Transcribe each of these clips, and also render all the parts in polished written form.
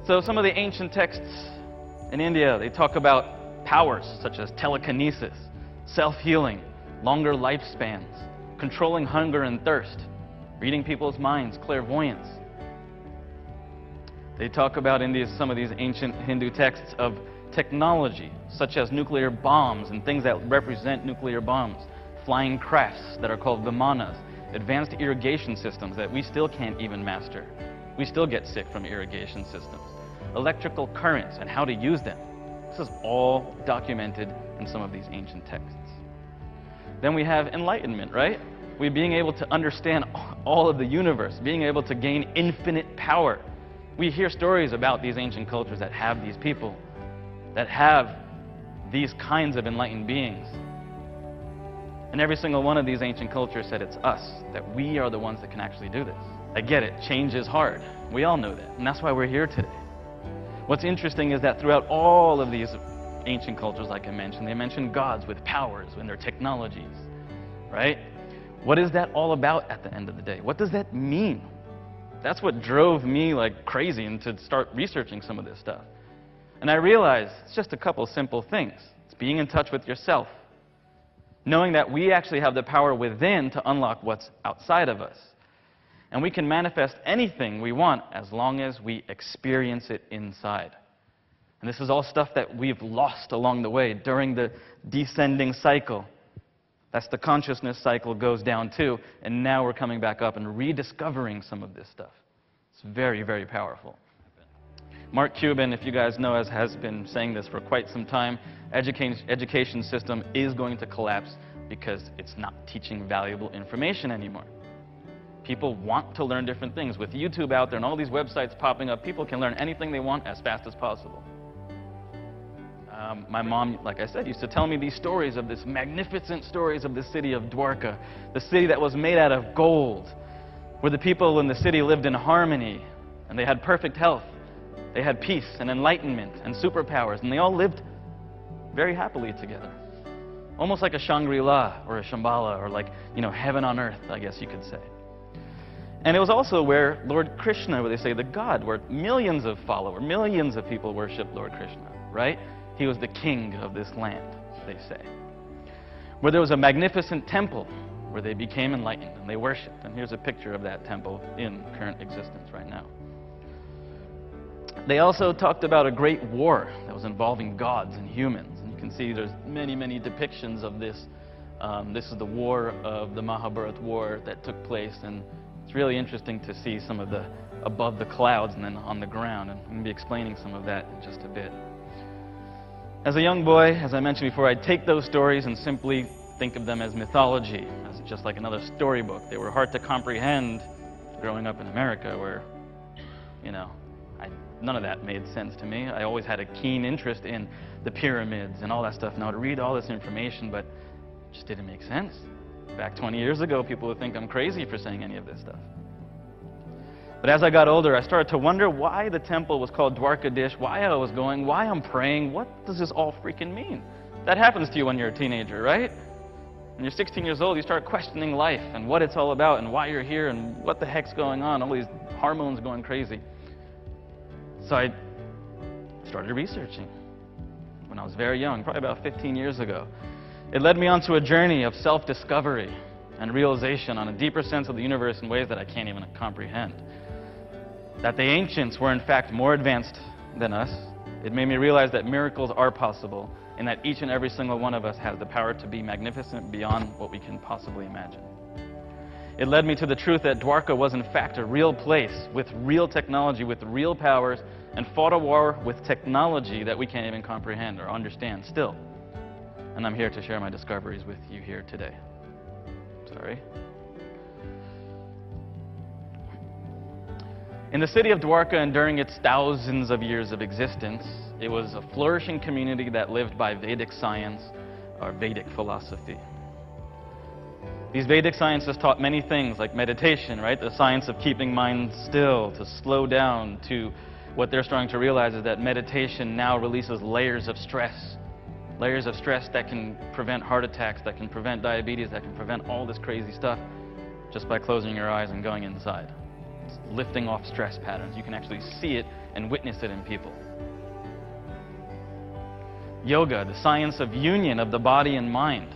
So some of the ancient texts in India, they talk about powers such as telekinesis, self-healing, longer lifespans, controlling hunger and thirst, reading people's minds, clairvoyance. They talk about in some of these ancient Hindu texts of technology, such as nuclear bombs and things that represent nuclear bombs, flying crafts that are called vimanas, advanced irrigation systems that we still can't even master. We still get sick from irrigation systems, electrical currents and how to use them. This is all documented in some of these ancient texts. Then we have enlightenment, right? We being able to understand all of the universe, being able to gain infinite power. We hear stories about these ancient cultures that have these people, that have these kinds of enlightened beings. And every single one of these ancient cultures said it's us, that we are the ones that can actually do this. I get it, change is hard. We all know that, and that's why we're here today. What's interesting is that throughout all of these ancient cultures, like I mentioned, they mention gods with powers and their technologies, right? What is that all about at the end of the day? What does that mean? That's what drove me like crazy and to start researching some of this stuff. And I realized it's just a couple simple things. It's being in touch with yourself, knowing that we actually have the power within to unlock what's outside of us. And we can manifest anything we want as long as we experience it inside. And this is all stuff that we've lost along the way during the descending cycle. That's the consciousnness cycle goes down too, and now we're coming back up and rediscovering some of this stuff. It's very, very powerful. Mark Cuban, if you guys know, has been saying this for quite some time. Education system is going to collapse because it's not teaching valuable information anymore. People want to learn different things. With YouTube out there and all these websites popping up, people can learn anything they want as fast as possible. My mom, like I said, used to tell me these stories of this magnificent stories of the city of Dwarka, the city that was made out of gold, where the people in the city lived in harmony, and they had perfect health. They had peace and enlightenment and superpowers, and they all lived very happily together. Almost like a Shangri-La or a Shambhala, or like, you know, heaven on earth, I guess you could say. And it was also where Lord Krishna, where they say the God, where millions of followers, millions of people worship Lord Krishna, right? He was the king of this land, they say. Where there was a magnificent temple where they became enlightened and they worshipped. And here's a picture of that temple in current existence right now. They also talked about a great war that was involving gods and humans. And you can see there's many, many depictions of this. This is the war of the Mahabharata war that took place. And it's really interesting to see some of the above the clouds and then on the ground. And I'm going to be explaining some of that in just a bit. As a young boy, as I mentioned before, I'd take those stories and simply think of them as mythology, as just like another storybook. They were hard to comprehend growing up in America where, you know, none of that made sense to me. I always had a keen interest in the pyramids and all that stuff. And I would read all this information, but it just didn't make sense. Back 20 years ago, people would think I'm crazy for saying any of this stuff. But as I got older, I started to wonder why the temple was called Dwarkadish, why I was going, why I'm praying, what does this all freaking mean? That happens to you when you're a teenager, right? When you're 16 years old, you start questioning life and what it's all about and why you're here and what the heck's going on, all these hormones going crazy. So I started researching when I was very young, probably about 15 years ago. It led me onto a journey of self-discovery and realization on a deeper sense of the universe in ways that I can't even comprehend. That the ancients were in fact more advanced than us. It made me realize that miracles are possible and that each and every single one of us has the power to be magnificent beyond what we can possibly imagine. It led me to the truth that Dwarka was in fact a real place with real technology, with real powers, and fought a war with technology that we can't even comprehend or understand still. And I'm here to share my discoveries with you here today. Sorry. In the city of Dwarka and during its thousands of years of existence, it was a flourishing community that lived by Vedic science or Vedic philosophy. These Vedic sciences taught many things like meditation, right? The science of keeping mind still, to slow down, to what they're starting to realize is that meditation now releases layers of stress. Layers of stress that can prevent heart attacks, that can prevent diabetes, that can prevent all this crazy stuff just by closing your eyes and going inside. It's lifting off stress patterns. You can actually see it and witness it in people. Yoga, the science of union of the body and mind.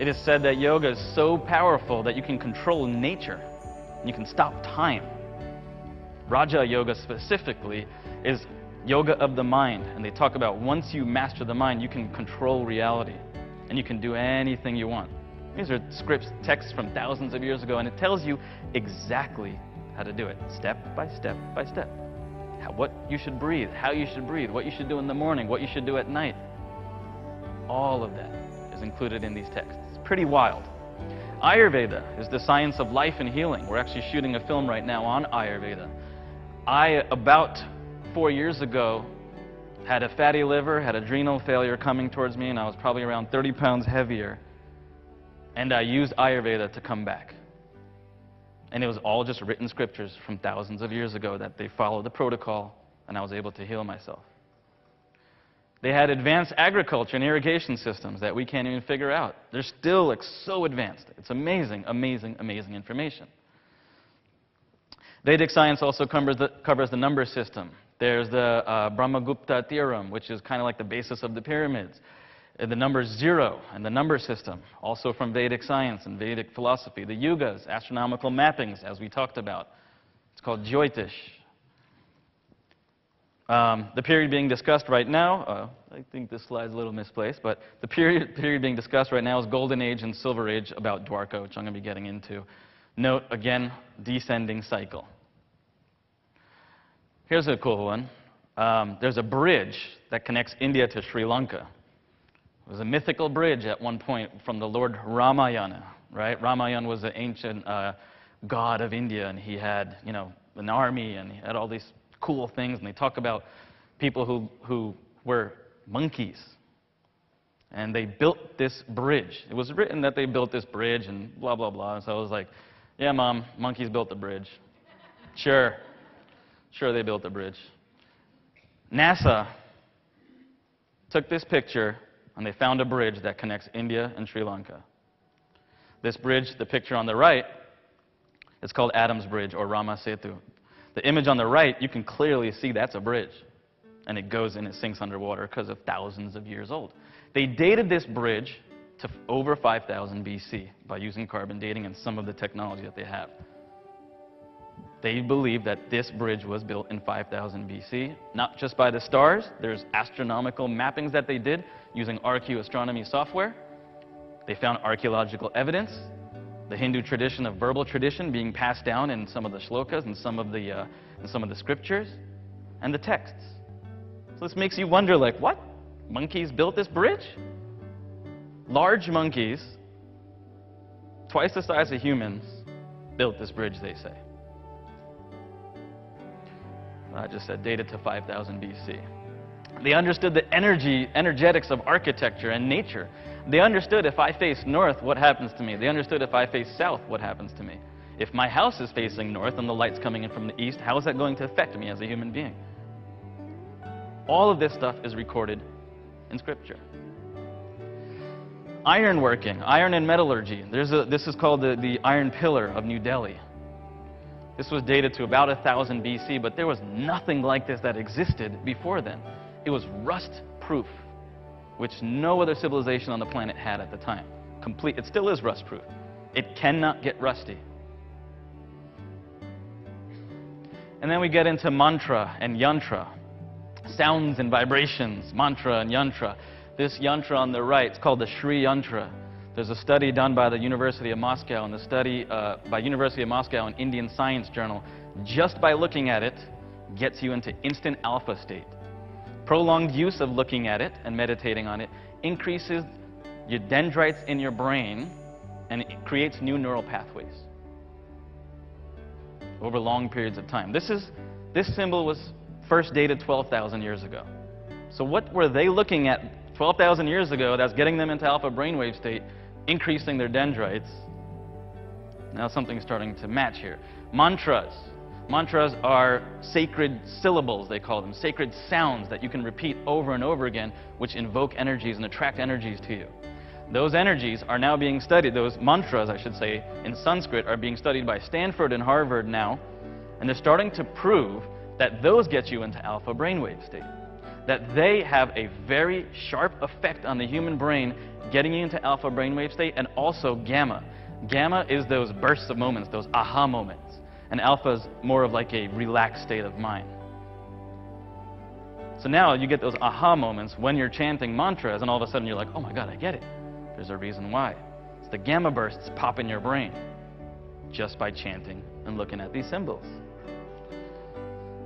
It is said that yoga is so powerful that you can control nature. You can stop time. Raja Yoga specifically is yoga of the mind. And they talk about once you master the mind, you can control reality. And you can do anything you want. These are scripts, texts from thousands of years ago, and it tells you exactly how to do it, step by step by step. What you should breathe, how you should breathe, what you should do in the morning, what you should do at night. All of that is included in these texts. It's pretty wild. Ayurveda is the science of life and healing. We're actually shooting a film right now on Ayurveda. I, about 4 years ago, had a fatty liver, had adrenal failure coming towards me, and I was probably around 30 pounds heavier. And I used Ayurveda to come back. And it was all just written scriptures from thousands of years ago that they followed the protocol, and I was able to heal myself. They had advanced agriculture and irrigation systems that we can't even figure out. They're still like so advanced. It's amazing, amazing, amazing information. Vedic science also covers the number system. There's the Brahmagupta theorem, which is kind of like the basis of the pyramids. The number 0 and the number system, also from Vedic science and Vedic philosophy. The yugas, astronomical mappings, as we talked about. It's called Jyotish. The period being discussed right now, I think this slide's a little misplaced, but the period being discussed right now is Golden Age and Silver Age about Dwarka, which I'm going to be getting into. Note, again, descending cycle. Here's a cool one. There's a bridge that connects India to Sri Lanka. It was a mythical bridge at one point from the Lord Ramayana, right? Ramayana was an ancient god of India, and he had, you know, an army, and he had all these cool things, and they talk about people who were monkeys. And they built this bridge. It was written that they built this bridge and blah, blah, blah. So I was like, yeah, Mom, monkeys built the bridge. Sure. Sure, they built the bridge. NASA took this picture, and they found a bridge that connects India and Sri Lanka. This bridge, the picture on the right, it's called Adam's Bridge or Rama Setu. The image on the right, you can clearly see that's a bridge. And it goes and it sinks underwater because of thousands of years old. They dated this bridge to over 5,000 BC by using carbon dating and some of the technology that they have. They believe that this bridge was built in 5,000 BC, not just by the stars. There's astronomical mappings that they did using RQ astronomy software. They found archaeological evidence, the Hindu tradition of verbal tradition being passed down in some of the shlokas and some of the scriptures, and the texts. So this makes you wonder, like, what? Monkeys built this bridge? Large monkeys, twice the size of humans, built this bridge, they say. I just said dated to 5,000 BC. They understood the energetics of architecture and nature. They understood if I face north, what happens to me. They understood if I face south, what happens to me. If my house is facing north and the light's coming in from the east, how is that going to affect me as a human being? All of this stuff is recorded in Scripture. Ironworking, iron and metallurgy. This is called the Iron Pillar of New Delhi. This was dated to about 1000 BC, but there was nothing like this that existed before then. It was rust-proof, which no other civilization on the planet had at the time. It still is rust-proof. It cannot get rusty. And then we get into mantra and yantra, sounds and vibrations, mantra and yantra. This yantra on the right, it's called the Sri Yantra. There's a study done by the University of Moscow, and the study by University of Moscow and Indian Science Journal, just by looking at it, gets you into instant alpha state. Prolonged use of looking at it and meditating on it increases your dendrites in your brain, and it creates new neural pathways over long periods of time. This symbol was first dated 12,000 years ago. So what were they looking at 12,000 years ago that's getting them into alpha brainwave state, increasing their dendrites? Now something's starting to match here. Mantras. Mantras are sacred syllables, they call them, sacred sounds that you can repeat over and over again, which invoke energies and attract energies to you. Those energies are now being studied, those mantras, I should say, in Sanskrit, are being studied by Stanford and Harvard now, and they're starting to prove that those get you into alpha brainwave state. That they have a very sharp effect on the human brain, getting you into alpha brainwave state, and also gamma. Gamma is those bursts of moments, those aha moments. And alpha is more of like a relaxed state of mind. So now you get those aha moments when you're chanting mantras, and all of a sudden you're like, oh my God, I get it. There's a reason why. It's the gamma bursts pop in your brain just by chanting and looking at these symbols.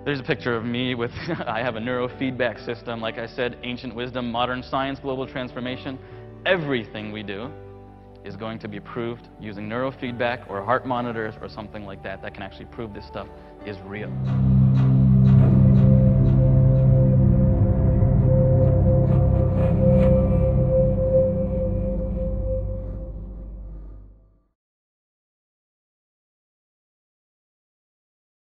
There's a picture of me with, I have a neurofeedback system. Like I said, ancient wisdom, modern science, global transformation. Everything we do is going to be proved using neurofeedback or heart monitors or something like that that can actually prove this stuff is real.